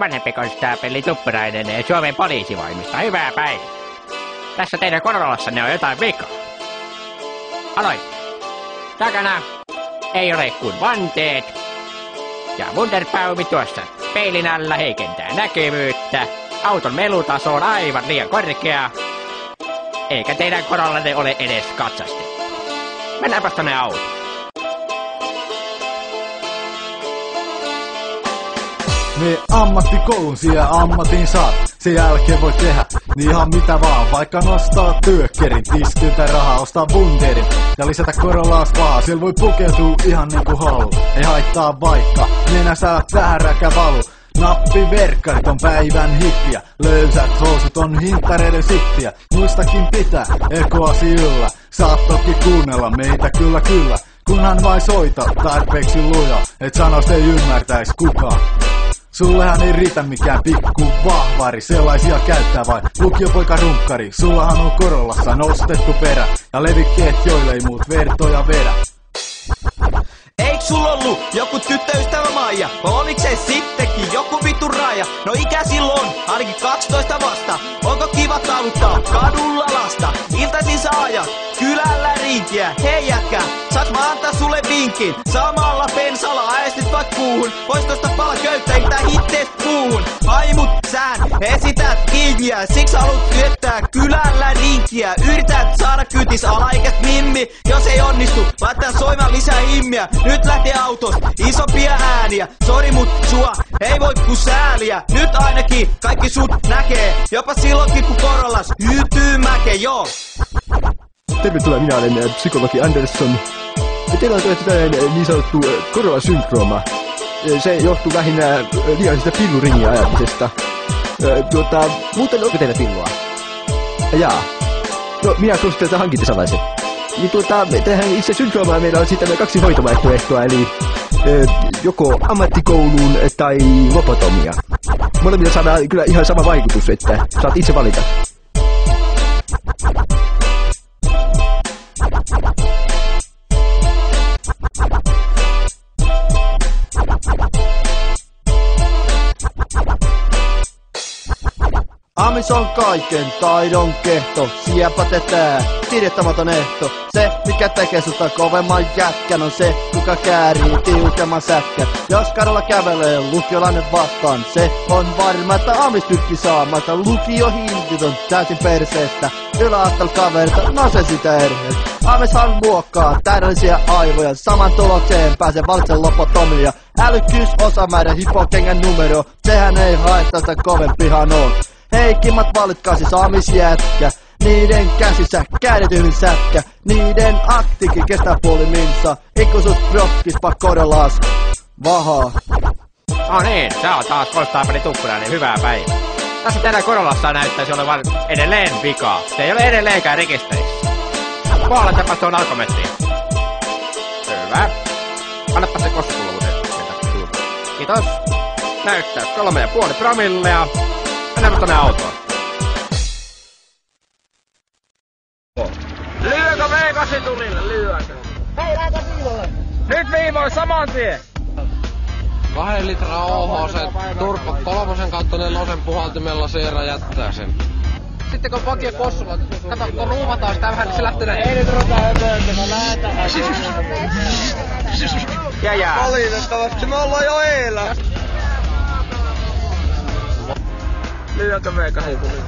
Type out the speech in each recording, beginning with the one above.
vanhempi konstaapeli Tuppurainen Suomen poliisivoimista. Hyvää päivää. Tässä teidän korolassanne on jotain vikaa. Aloita. Takana ei ole kuin vanteet. Ja Wunderbaumi tuossa peilin alla heikentää näkevyyttä. Auton melutaso on aivan liian korkea. Eikä teidän korollanne ole edes katsastettu. Mennäänpäs tonne autoon. Me ammattikoulun siellä ammatin saat. Sen jälkeen voi tehdä niin ihan mitä vaan. Vaikka nostaa työkkerin, tiskiltä rahaa, ostaa Wunderin ja lisätä Corollaas pahaa. Siellä voi pukeutua ihan niinku haluu. Ei haittaa vaikka nenässä tähäräkä valu. Nappiverkkarit on päivän hittiä. Löysät housut on hintareiden sittiä. Muistakin pitää ekoasi yllä. Saat toki kuunnella meitä kyllä. Kunhan vain soita tarpeeksi luja, et sanoista ei ymmärtäis kukaan. Sullehan ei riitä mikään pikku vahvari, sellaisia käyttää vai lukiopoika runkkari. Sullahan on Corollassa nostettu perä ja levikkeet joille ei muut vertoja vedä. Eik sulla ollu joku tyttöystävä Maija? Oliks se sittenkin joku vittu raja? No ikä silloin, ainakin 12 vasta. Onko kiva taluttaa kadulla lasta? Iltaisin sä ajat kylällä rinkiä. Hei jätkä, saaks mä antaa sulle vinkin? Samalla pensalla aestit vaik kuuhun. Vois tosta pala köyttä itä hitteest puuhun. Ai mut sään esität kingiä. Siksi haluut viettää kylällä rinkiä. Yrität saada kytis alaikäs mimmi. Jos ei onnistu, laittaa soimaan lisää immiä. Nyt lähtee autosta isompia ääniä. Sori mut sua ei voi ku sääliä. Nyt ainakin kaikki sut näkee. Jopa silloinkin ku Corollas hyytyy mäke, joo. Tervetuloa, minä olen psykologi Andersson. Teillä on tällainen niin sanottu Corolla-syndrooma. Se johtuu lähinnä liiallisesta pilluringin ajamisesta. Muuten onko teillä pillua? Jaa. No, minä suosittelen, että hankitte salaisen. Niin tähän itse syndroomaan meillä on sitten 2 hoitovaihtoehtoa, eli joko ammattikouluun tai lobotomia. Molemmilla saadaan kyllä ihan sama vaikutus, että saat itse valita. Amis on kaiken taidon kehto, siepätetään, kirjoittamaton ehto. Se, mikä tekee susta kovemman jätkän, on se, kuka käärii tiukemman sätkän. Jos kadulla kävelee lukiolainen vastaan, se on varma, että Amis tykki saamatta. Lukio hintit on täysin perseestä, yläastel kaverita, no se sitä erheet. Amishan luokkaa täydellisiä aivoja, saman tulokseen pääsee valitsen lobotomia. Älykkyys osamäärä hipokengän numero, sehän ei haittaa sitä kovempihan on. Heikimmat valitkaa siis amisjätkä, niiden käsissä kädetyn sätkä, niiden aktikin kestää puoli minsa, ikuisuus rokkispa Corollas vahaa. No niin, se on taas konstaapeli Tuppurainen, hyvää päivää. Tässä teidän Corollassa näyttäisi olevan edelleen vikaa. Se ei ole edelleenkään rekisterissä. Puoletapas tuon alkometriin. Hyvä. Annappa se kosketulla. Kiitos. Näyttää 3,5 promillea. Mennäänkö tonne autoon? Lyökö V8 tulille? Lyökö? Hei, lähdetään viivoille! Nyt viivoille saman tien! 2 litraa OH, se turpa 3 kautta 4 puhaltimella siirrä jättää sen. Sitten kun vakio kossulla, kato kun ruuvataan sitä vähän, niin se lähtee näin. Ei nyt ruveta höpöötymään, lähdetään! Jää. Valitettavasti me ollaan jo eellä! Lyökö V8 tulille?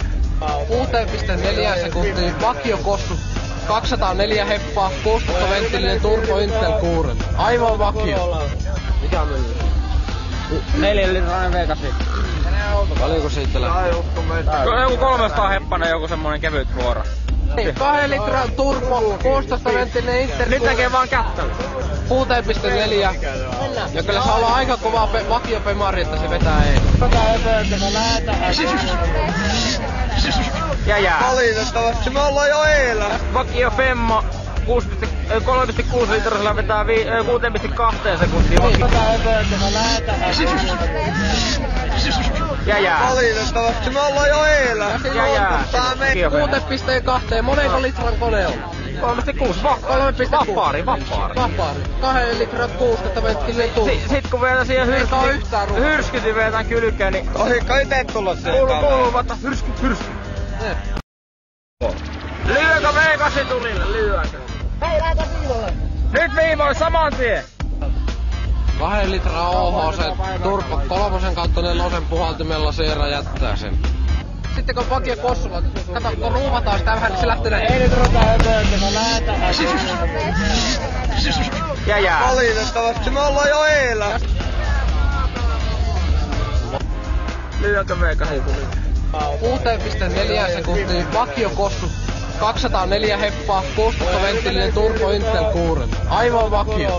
6,4 sekuntia, vakio kossu 204 heppaa, 16 venttillinen turbo Intel 6. Aivan vakio. Mikä on 4 litrainen V8. Paljonko siitä lähtee? Joku 300 heppanen, joku semmonen kevyt vuoro. 2 litran turbo, 16 venttillinen Intel 6. Nyt tekee vaan kättä. 6,4. Ja kyllä se on aika kova vakiopemari, että se vetää ei. Jää. Valitettavasti me ollaan jo eellä. Vakio Femma 3,6 litrasella vetää 6,2 sekuntia. Jää. Valitettavasti me ollaan jo eellä. Jää. 6,2, monenko litran kone on? 3,6. Vappaari. 2 litraa 60 venttinen turpa. Sit kun vielä siihen hyrskytin vielä kylkeen, niin... Kai te tulla Kuuluu vasta hyrsky. Lyökö V8 tulille? Lyökö? Hei, lähdetään viivolle. Nyt viivoin saman tien! 2 litraa OHC turpa 3 kautta 4 puhaltimella Seera jättää sen. Sitten kun Paki ja Kossulla, kato kun ruuvataan sitä vähän, niin se lähtee näin. Ei nyt rupea höpöötymään, lähdetään. Jää. Valitettavasti me ollaan jo eellä. Lyökö V8 tulille? 6,4 sekuntia Vakio Kossu 204 heppaa, 16 venttillinen turbo Intel 6. Aivan vakio.